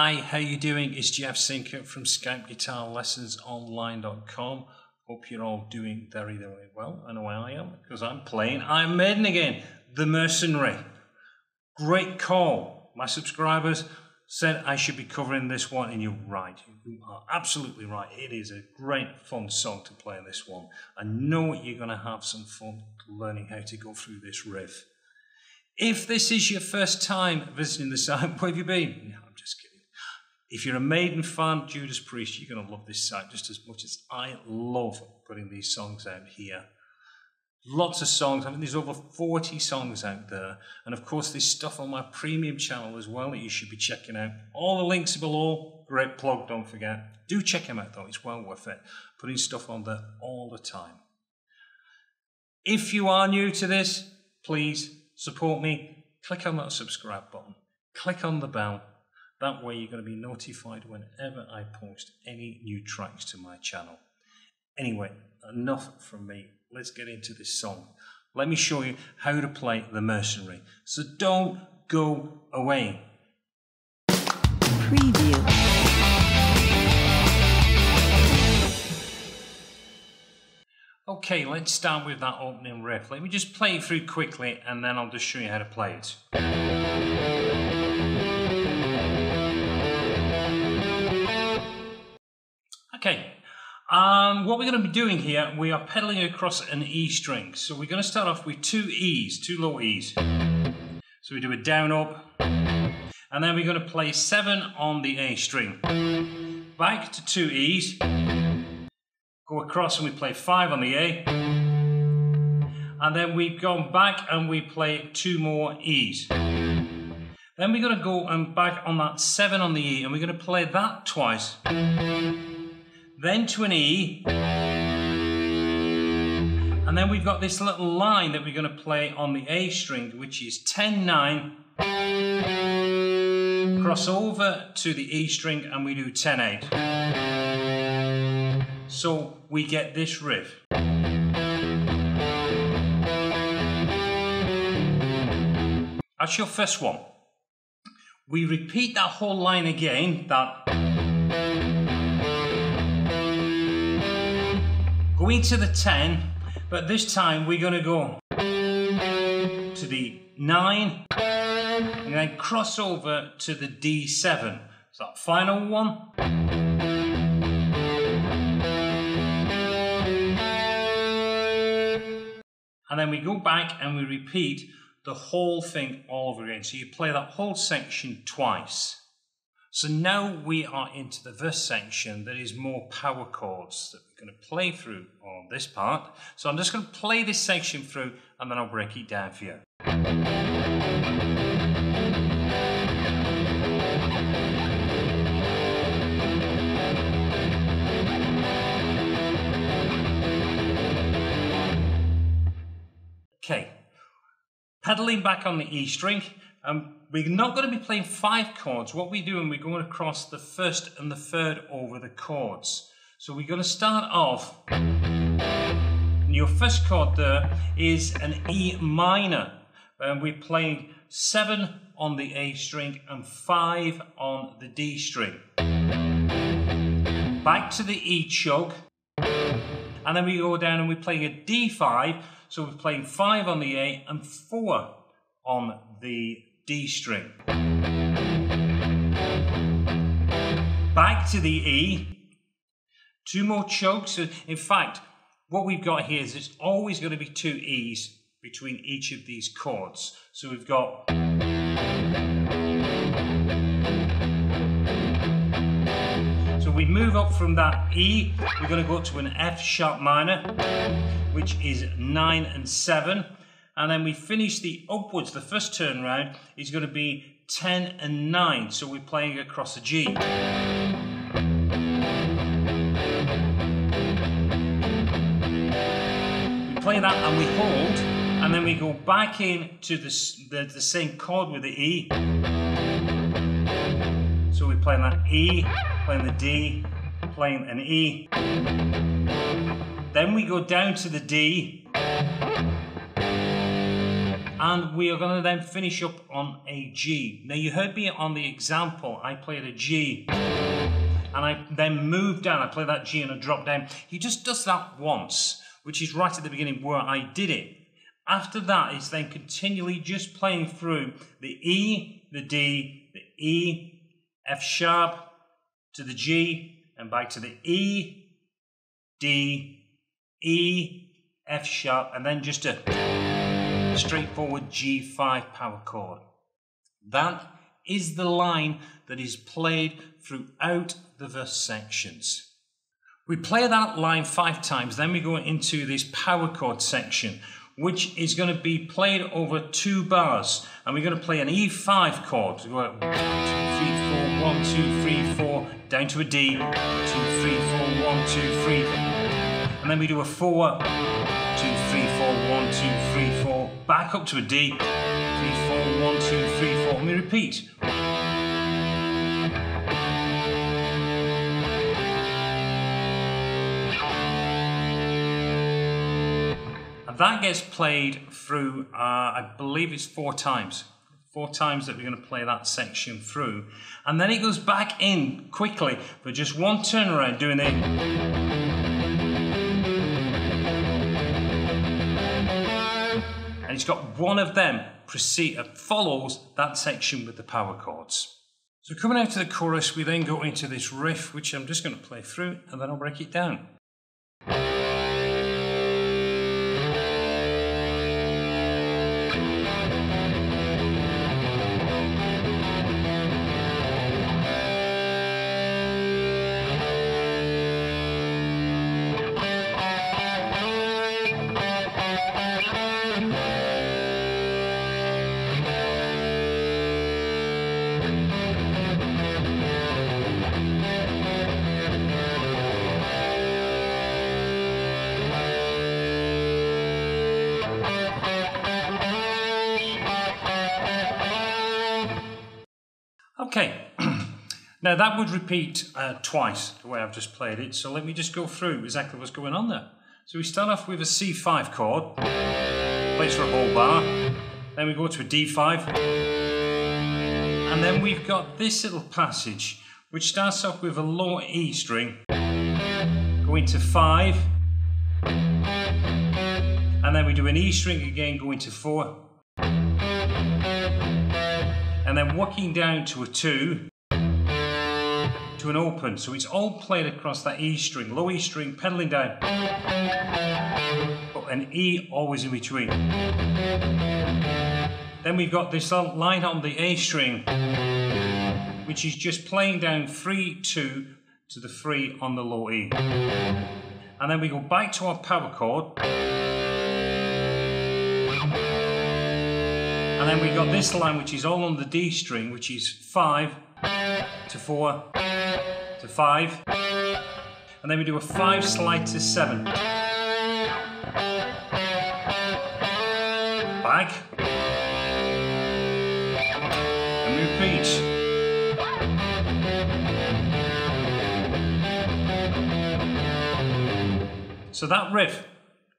Hi, how you doing? It's Jeff Sinker from SkypeGuitarLessonsOnline.com. Hope you're all doing very, very well. I know I am, because I'm playing Iron Maiden again, the Mercenary. Great call. My subscribers said I should be covering this one, and you're right. You are absolutely right. It is a great, fun song to play this one. I know you're going to have some fun learning how to go through this riff. If this is your first time visiting the site, where have you been? No, I'm just kidding. If you're a Maiden fan, Judas Priest, you're going to love this site just as much as I love putting these songs out here. Lots of songs. I mean, there's over 40 songs out there. And of course, there's stuff on my premium channel as well that you should be checking out. All the links are below. Great plug, don't forget. Do check them out though, it's well worth it. Putting stuff on there all the time. If you are new to this, please support me. Click on that subscribe button. Click on the bell. That way you're going to be notified whenever I post any new tracks to my channel. Anyway, enough from me. Let's get into this song. Let me show you how to play the Mercenary. So don't go away. Preview. Okay, let's start with that opening riff. Let me just play it through quickly and then I'll just show you how to play it. Okay, what we're going to be doing here, we are pedaling across an E string. So we're going to start off with two E's, two low E's. So we do a down up, and then we're going to play 7 on the A string. Back to 2 E's. Go across and we play 5 on the A, and then we've gone back and we play 2 more E's. Then we're going to go and back on that 7 on the E, and we're going to play that twice. Then to an E, and then we've got this little line that we're going to play on the A string, which is 10-9, cross over to the E string and we do 10-8. So we get this riff. That's your first one. We repeat that whole line again, that go into the 10, but this time we're going to go to the 9 and then cross over to the D7. So that final one. And then we go back and we repeat the whole thing all over again. So you play that whole section twice. So now we are into the verse section that is more power chords that we're going to play through on this part. So I'm just going to play this section through and then I'll break it down for you. Okay, pedaling back on the E string. We're not going to be playing 5 chords. What we're doing, we're going across the first and the third over the chords. So we're going to start off, and your first chord there is an E minor. And we're playing 7 on the A string and 5 on the D string. Back to the E chug, and then we go down and we're playing a D5. So we're playing 5 on the A and 4 on the D string. Back to the E. 2 more chugs. In fact, what we've got here is it's always going to be 2 E's between each of these chords. So we've got so we move up from that E, we're going to go to an F sharp minor, which is 9 and 7. And then we finish the upwards, the first turn round is going to be 10 and 9. So we're playing across a G. We play that and we hold, and then we go back into the same chord with the E. So we're playing that E, playing the D, playing an E. Then we go down to the D. And we are going to then finish up on a G. Now you heard me on the example, I played a G and I then moved down, I played that G and I dropped down. He just does that once, which is right at the beginning where I did it. After that, it's then continually just playing through the E, the D, the E, F sharp, to the G, and back to the E, D, E, F sharp, and then just a straightforward G5 power chord. That is the line that is played throughout the verse sections. We play that line 5 times, then we go into this power chord section, which is going to be played over 2 bars, and we're going to play an E5 chord. So we go 1, 2, 3, 4, 1, 2, 3, 4, down to a D, 2, 3, 4, 1, 2, 3, and then we do a 4, 2, 3, 4, 1, 2, 3, 4, back up to a D, 3, 4, 1, 2, 3, 4, and we repeat. That gets played through, I believe it's 4 times. 4 times that we're going to play that section through. And then it goes back in quickly for just one turnaround doing it. And it's got one of them follows that section with the power chords. So coming out to the chorus, we then go into this riff, which I'm just going to play through and then I'll break it down. Okay, now that would repeat twice the way I've just played it, so let me just go through exactly what's going on there. So we start off with a C5 chord, plays for a whole bar, then we go to a D5, and then we've got this little passage which starts off with a low E string, going to 5, and then we do an E string again, going to 4, and then working down to a 2, to an open. So it's all played across that E string, low E string, pedaling down, but an E always in between. Then we've got this line on the A string, which is just playing down 3, 2 to the 3 on the low E. And then we go back to our power chord. And then we got this line which is all on the D string, which is 5 to 4 to 5. And then we do a 5 slide to 7. Back. And we repeat. So that riff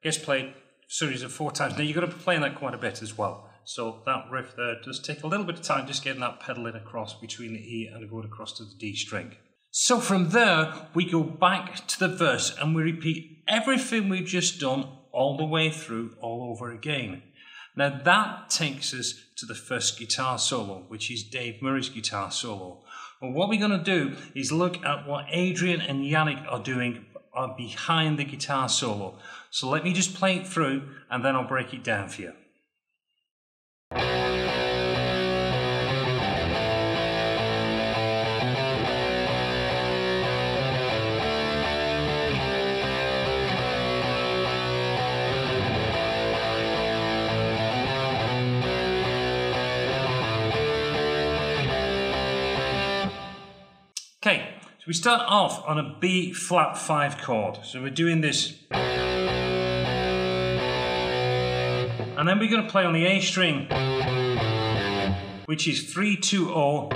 gets played a series of 4 times. Now you've got to be playing that quite a bit as well. So that riff there does take a little bit of time just getting that pedaling across between the E and going across to the D string. So from there, we go back to the verse and we repeat everything we've just done all the way through, all over again. Now that takes us to the first guitar solo, which is Dave Murray's guitar solo. And what we're going to do is look at what Adrian and Janick are doing behind the guitar solo. So let me just play it through and then I'll break it down for you. Okay, so we start off on a B flat 5 chord. So we're doing this. And then we're going to play on the A string, which is 3, 2, 0,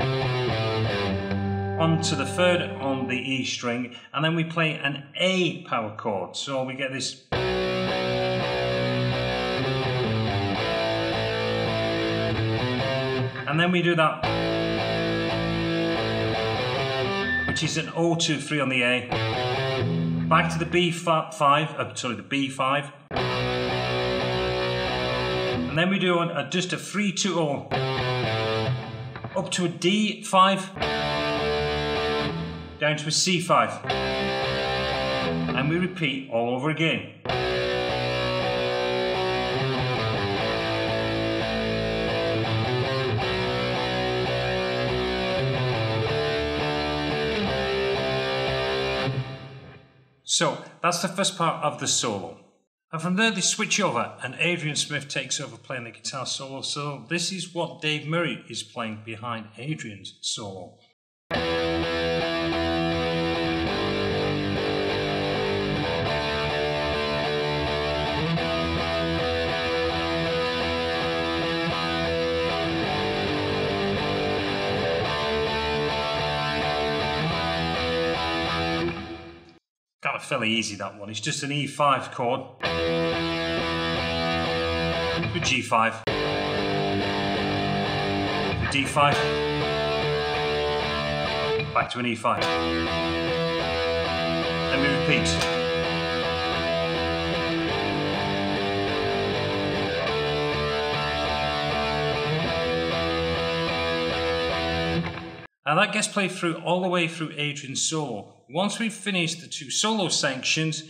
onto the 3rd on the E string, and then we play an A power chord. So we get this. And then we do that, which is an O2-3 on the A. Back to the B5, the B5. And then we do just a 3-2-0 up to a D5, down to a C5. And we repeat all over again. So that's the first part of the solo. And from there they switch over and Adrian Smith takes over playing the guitar solo. So this is what Dave Murray is playing behind Adrian's solo. Kind of fairly easy, that one. It's just an E5 chord with G5, with D5, back to an E5, then we repeat. And that gets played through all the way through Adrian's solo. Once we've finished the two solo sections,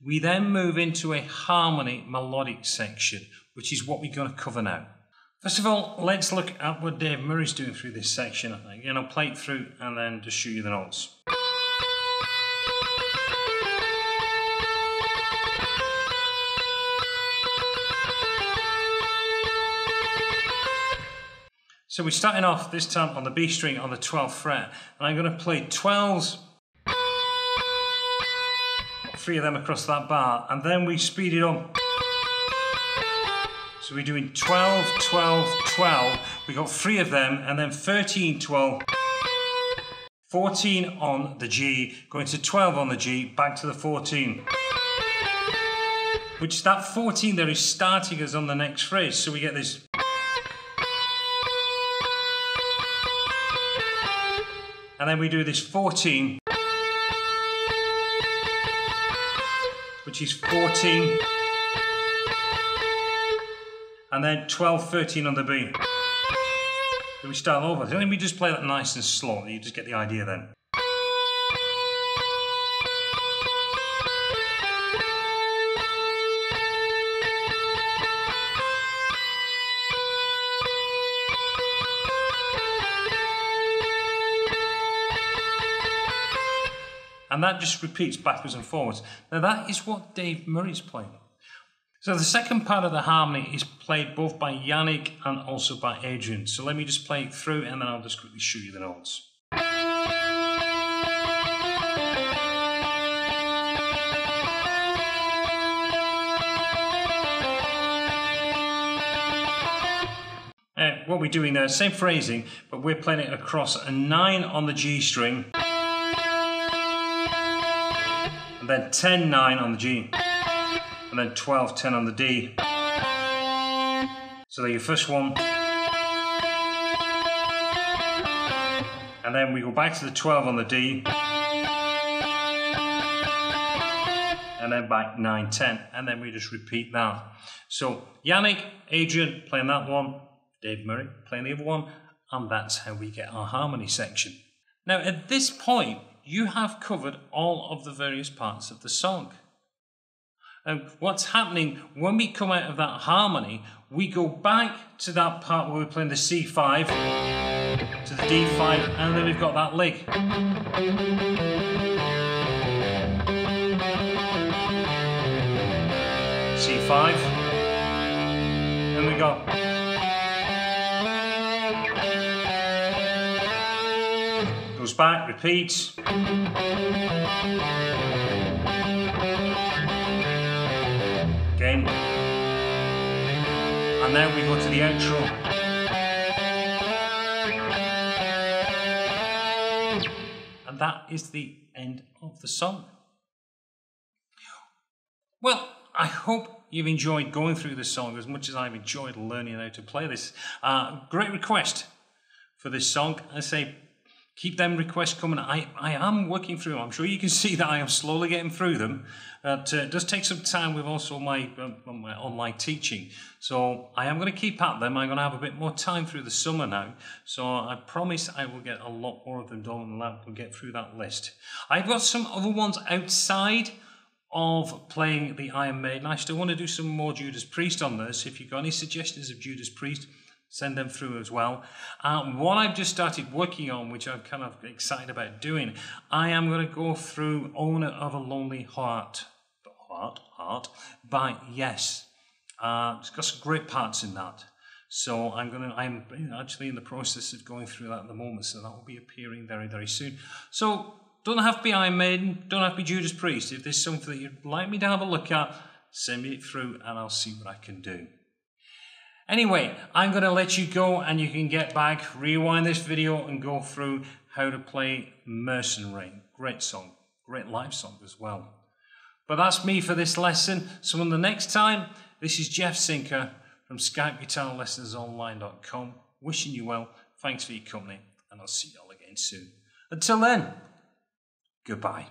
we then move into a harmony melodic section, which is what we're going to cover now. First of all, let's look at what Dave Murray's doing through this section. Again, I'll play it through and then just show you the notes. So we're starting off this time on the B string on the 12th fret, and I'm going to play 12s, 3 of them across that bar, and then we speed it up. So we're doing 12, 12, 12, we got 3 of them, and then 13, 12, 14 on the G, going to 12 on the G, back to the 14. Which that 14 there is starting us on the next phrase, so we get this. And then we do this 14, which is 14, and then 12, 13 on the B. So we start over. Let me just play that nice and slow, you just get the idea then. And that just repeats backwards and forwards. Now that is what Dave Murray's playing. So the second part of the harmony is played both by Janick and also by Adrian. So let me just play it through and then I'll just quickly show you the notes. What we're doing there, same phrasing, but we're playing it across a 9 on the G string, and then 10, 9 on the G, and then 12, 10 on the D. So there's your first one. And then we go back to the 12 on the D, and then back 9, 10, and then we just repeat that. So Janick, Adrian playing that one, Dave Murray playing the other one, and that's how we get our harmony section. Now at this point, you have covered all of the various parts of the song. And what's happening when we come out of that harmony, we go back to that part where we're playing the C5, to the D5, and then we've got that lick. C5, and we go. Goes back, repeats. Again. And then we go to the outro. And that is the end of the song. Well, I hope you've enjoyed going through this song as much as I've enjoyed learning how to play this. Great request. for this song. I say, keep them requests coming. I am working through them. I'm sure you can see that I am slowly getting through them. It does take some time with also my online teaching. So I am going to keep at them. I'm going to have a bit more time through the summer now. So I promise I will get a lot more of them done and we'll get through that list. I've got some other ones outside of playing the Iron Maiden. I still want to do some more Judas Priest on this. If you've got any suggestions of Judas Priest, send them through as well. What I've just started working on, which I'm kind of excited about doing, I am going to go through Owner of a Lonely Heart by Yes. It's got some great parts in that. So I'm actually in the process of going through that at the moment, so that will be appearing very, very soon. So don't have to be Iron Maiden, don't have to be Judas Priest. If there's something that you'd like me to have a look at, send me it through and I'll see what I can do. Anyway, I'm going to let you go and you can get back, rewind this video and go through how to play Mercenary. Great song, great live song as well. But that's me for this lesson. So until the next time, this is Jeff Sinker from SkypeGuitarLessonsOnline.com. Wishing you well, thanks for your company, and I'll see you all again soon. Until then, goodbye.